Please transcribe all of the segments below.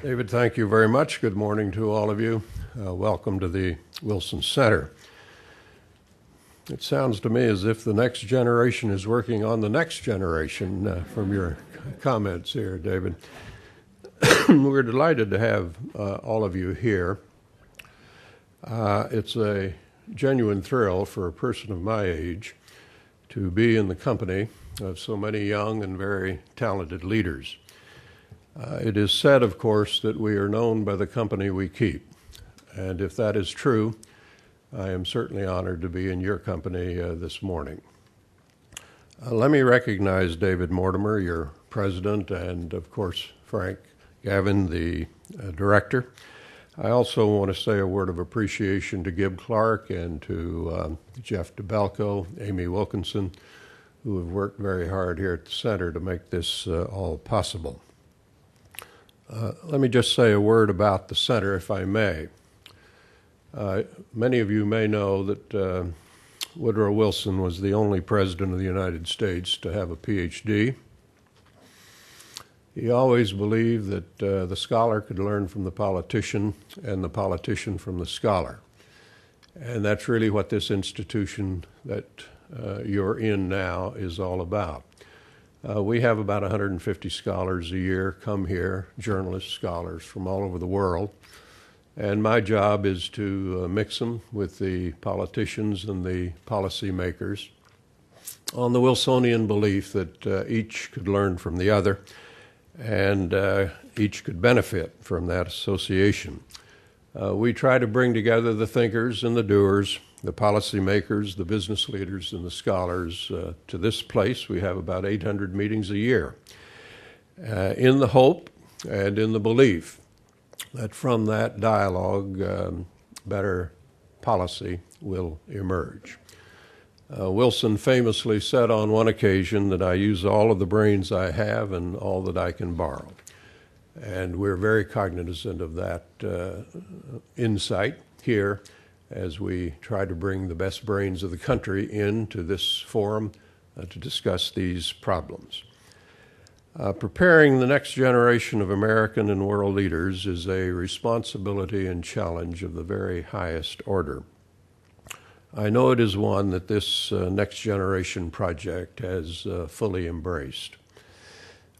David, thank you very much. Good morning to all of you. Welcome to the Wilson Center. It sounds to me as if the next generation is working on the next generation from your comments here, David. We're delighted to have all of you here. It's a genuine thrill for a person of my age to be in the company of so many young and very talented leaders. It is said, of course, that we are known by the company we keep. And if that is true, I am certainly honored to be in your company this morning. Let me recognize David Mortimer, your president, and of course, Frank Gavin, the director. I also want to say a word of appreciation to Gib Clark and to Jeff DeBelco, Amy Wilkinson, who have worked very hard here at the center to make this all possible. Let me just say a word about the center, if I may. Many of you may know that Woodrow Wilson was the only president of the United States to have a PhD. He always believed that the scholar could learn from the politician and the politician from the scholar. And that's really what this institution that you're in now is all about. We have about 150 scholars a year come here, journalists, scholars from all over the world. And my job is to mix them with the politicians and the policymakers on the Wilsonian belief that each could learn from the other and each could benefit from that association. We try to bring together the thinkers and the doers, the policymakers, the business leaders, and the scholars to this place. We have about 800 meetings a year in the hope and in the belief that from that dialogue, better policy will emerge. Wilson famously said on one occasion that I use all of the brains I have and all that I can borrow. And we're very cognizant of that insight here as we try to bring the best brains of the country into this forum to discuss these problems. Preparing the next generation of American and world leaders is a responsibility and challenge of the very highest order. I know it is one that this next generation project has fully embraced.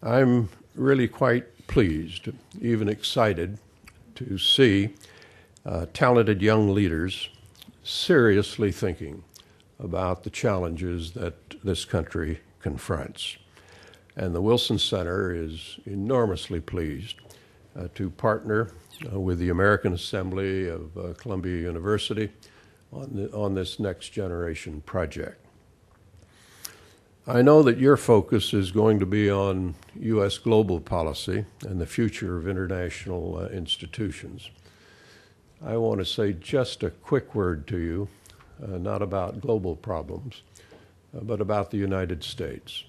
I'm really quite pleased, even excited, to see talented young leaders seriously thinking about the challenges that this country confronts. And the Wilson Center is enormously pleased to partner with the American Assembly of Columbia University on this next generation project. I know that your focus is going to be on U.S. global policy and the future of international institutions. I want to say just a quick word to you, not about global problems, but about the United States.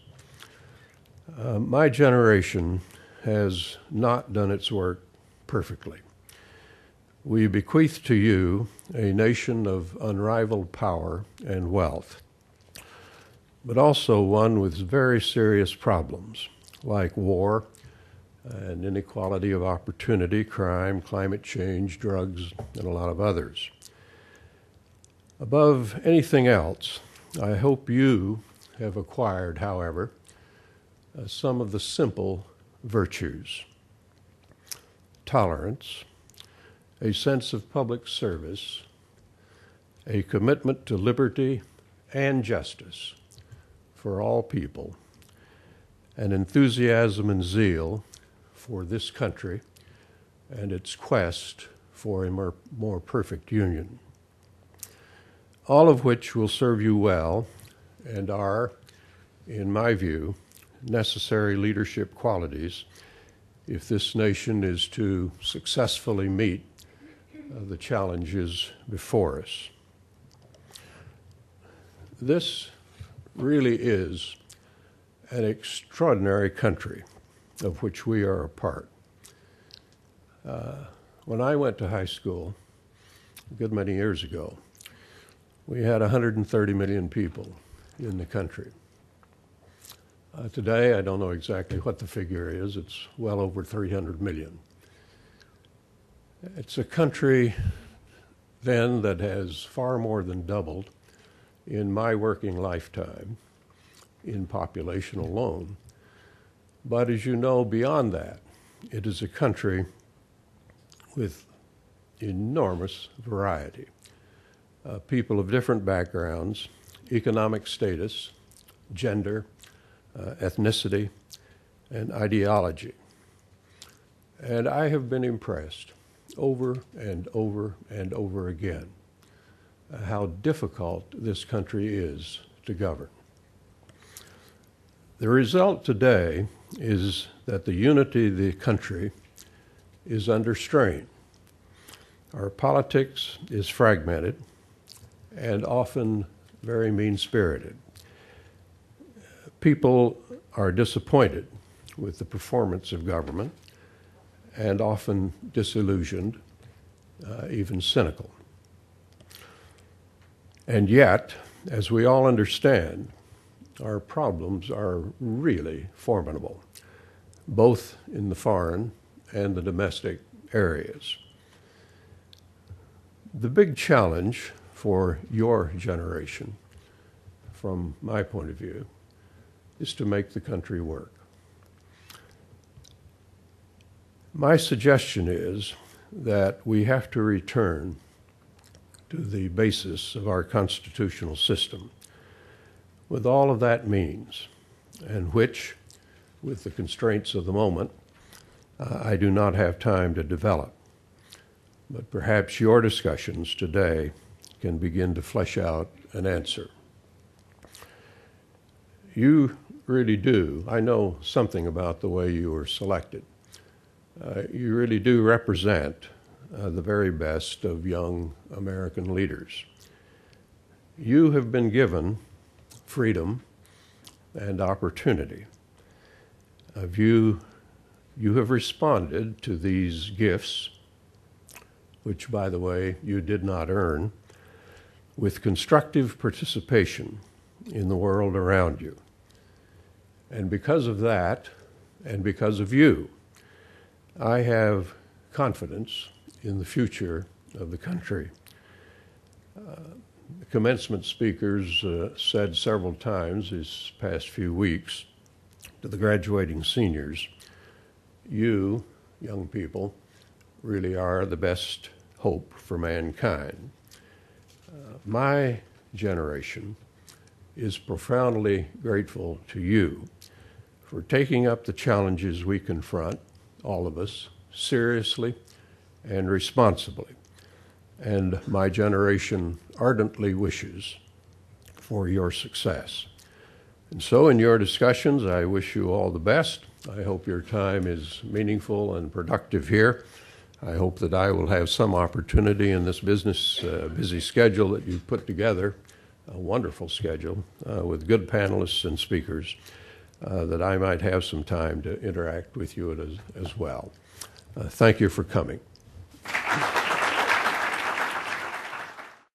My generation has not done its work perfectly. We bequeath to you a nation of unrivaled power and wealth, but also one with very serious problems like war and inequality of opportunity, crime, climate change, drugs, and a lot of others. Above anything else, I hope you have acquired, however, some of the simple virtues: tolerance, a sense of public service, a commitment to liberty and justice for all people, an enthusiasm and zeal for this country and its quest for a more perfect union, all of which will serve you well and are, in my view, necessary leadership qualities if this nation is to successfully meet the challenges before us. This really is an extraordinary country of which we are a part. When I went to high school, a good many years ago, we had 130 million people in the country. Today, I don't know exactly what the figure is. It's well over 300 million. It's a country then that has far more than doubled in my working lifetime in population alone. But as you know, beyond that, it is a country with enormous variety. People of different backgrounds, economic status, gender, ethnicity, and ideology. And I have been impressed over and over and over again how difficult this country is to govern. The result today is that the unity of the country is under strain. Our politics is fragmented and often very mean-spirited. People are disappointed with the performance of government and often disillusioned, even cynical. And yet, as we all understand, our problems are really formidable, both in the foreign and the domestic areas. The big challenge for your generation, from my point of view, is to make the country work. My suggestion is that we have to return to the basis of our constitutional system, with all of that means, and which, with the constraints of the moment, I do not have time to develop. But perhaps your discussions today can begin to flesh out an answer. You really do. I know something about the way you were selected. You really do represent the very best of young American leaders. You have been given freedom and opportunity. You have responded to these gifts, which, by the way, you did not earn, with constructive participation in the world around you. And because of that, and because of you, I have confidence in the future of the country. The commencement speakers said several times these past few weeks to the graduating seniors, you, young people, really are the best hope for mankind. My generation is profoundly grateful to you for taking up the challenges we confront, all of us, seriously and responsibly. And my generation ardently wishes for your success. And so in your discussions, I wish you all the best. I hope your time is meaningful and productive here. I hope that I will have some opportunity in this busy schedule that you've put together, a wonderful schedule with good panelists and speakers, that I might have some time to interact with you as well. Thank you for coming.